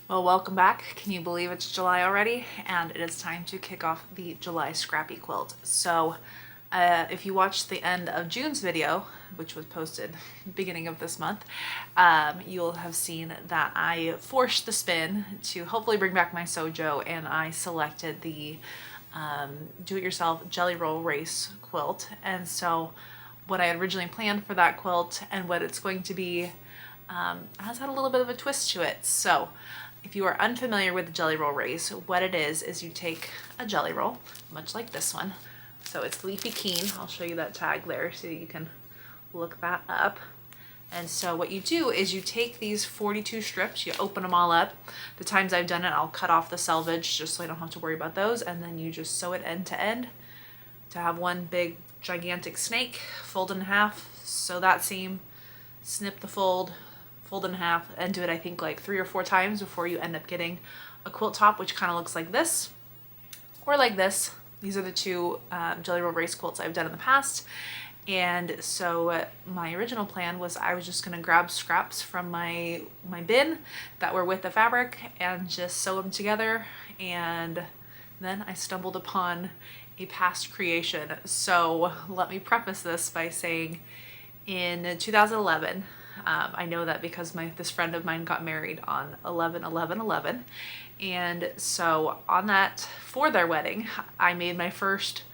Well, welcome back. Can you believe it's July already? And it is time to kick off the July Scrappy Quilt. So if you watched the end of June's video, which was posted beginning of this month, you'll have seen that I forced the spin to hopefully bring back my Sojo, and I selected the do-it-yourself Jelly Roll Race quilt. And so what I had originally planned for that quilt and what it's going to be has had a little bit of a twist to it. So if you are unfamiliar with the Jelly Roll Race, what it is you take a jelly roll, much like this one. So it's Leafy Keen. I'll show you that tag there so you can look that up. And so what you do is you take these 42 strips, you open them all up. The times I've done it, I'll cut off the selvage just so I don't have to worry about those. And then you just sew it end to end to have one big gigantic snake, fold in half, sew that seam, snip the fold in half, and do it I think like 3 or 4 times before you end up getting a quilt top, which kind of looks like this or like this. These are the two Jelly Roll Race quilts I've done in the past. And so my original plan was I was just going to grab scraps from my bin that were with the fabric and just sew them together. And then I stumbled upon a past creation. So let me preface this by saying in 2011, I know that because this friend of mine got married on 11/11/11, and so on that, for their wedding, I made my first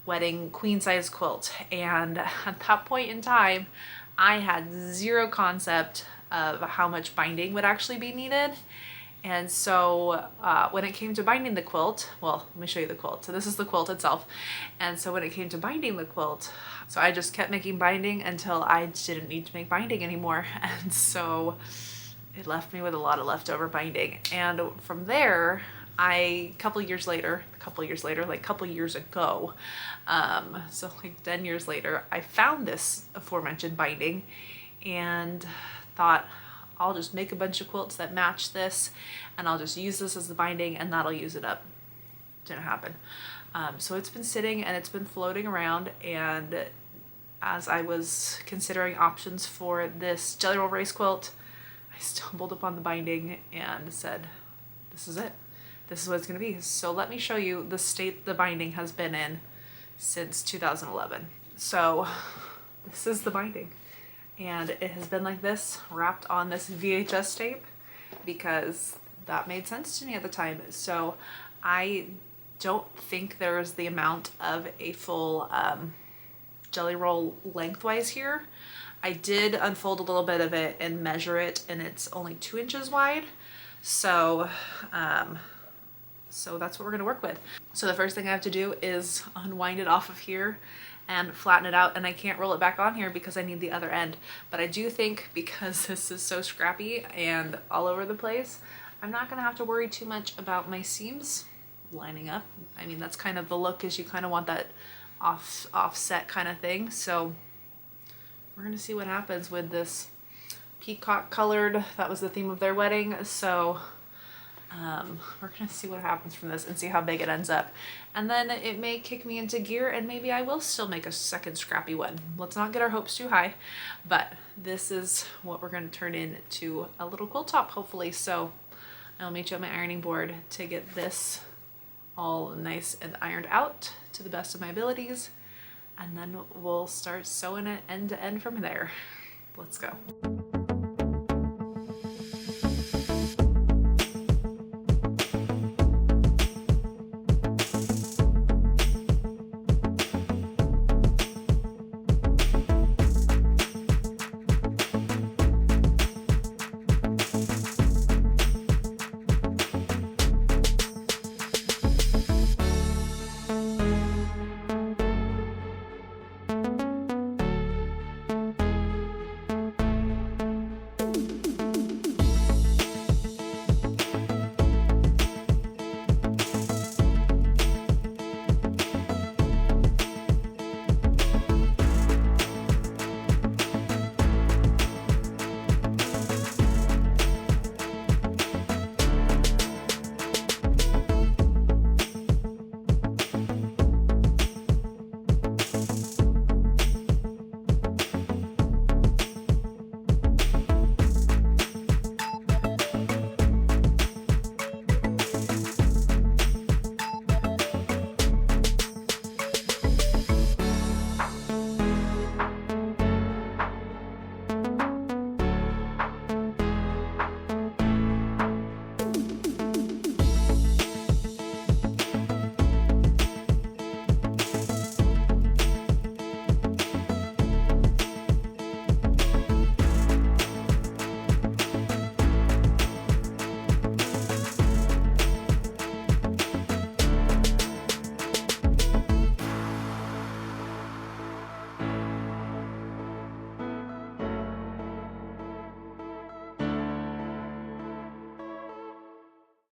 wedding queen size quilt. And at that point in time, I had zero concept of how much binding would actually be needed. And so when it came to binding the quilt, well, let me show you the quilt. So this is the quilt itself. And so when it came to binding the quilt, so I just kept making binding until I didn't need to make binding anymore. And so it left me with a lot of leftover binding. And from there, a couple years ago, so like 10 years later, I found this aforementioned binding and thought, I'll just make a bunch of quilts that match this and I'll just use this as the binding and that'll use it up. Didn't happen. So it's been sitting and it's been floating around, and as I was considering options for this Jelly Roll Race quilt, I stumbled upon the binding and said, this is it. This is what it's going to be. So let me show you the state the binding has been in since 2011. So this is the binding. And it has been like this, wrapped on this VHS tape, because that made sense to me at the time. So I don't think there is the amount of a full jelly roll lengthwise here. I did unfold a little bit of it and measure it, and it's only 2 inches wide. So so that's what we're gonna work with. So the first thing I have to do is unwind it off of here and flatten it out, and I can't roll it back on here because I need the other end. But I do think because this is so scrappy and all over the place, I'm not gonna have to worry too much about my seams lining up. I mean, that's kind of the look, is you kind of want that offset kind of thing. So we're gonna see what happens with this peacock colored, that was the theme of their wedding. So we're gonna see what happens from this and see how big it ends up. And then it may kick me into gear and maybe I will still make a second scrappy one. Let's not get our hopes too high, but this is what we're gonna turn into a little quilt top, hopefully. So I'll meet you at my ironing board to get this all nice and ironed out to the best of my abilities. And then we'll start sewing it end to end from there. Let's go.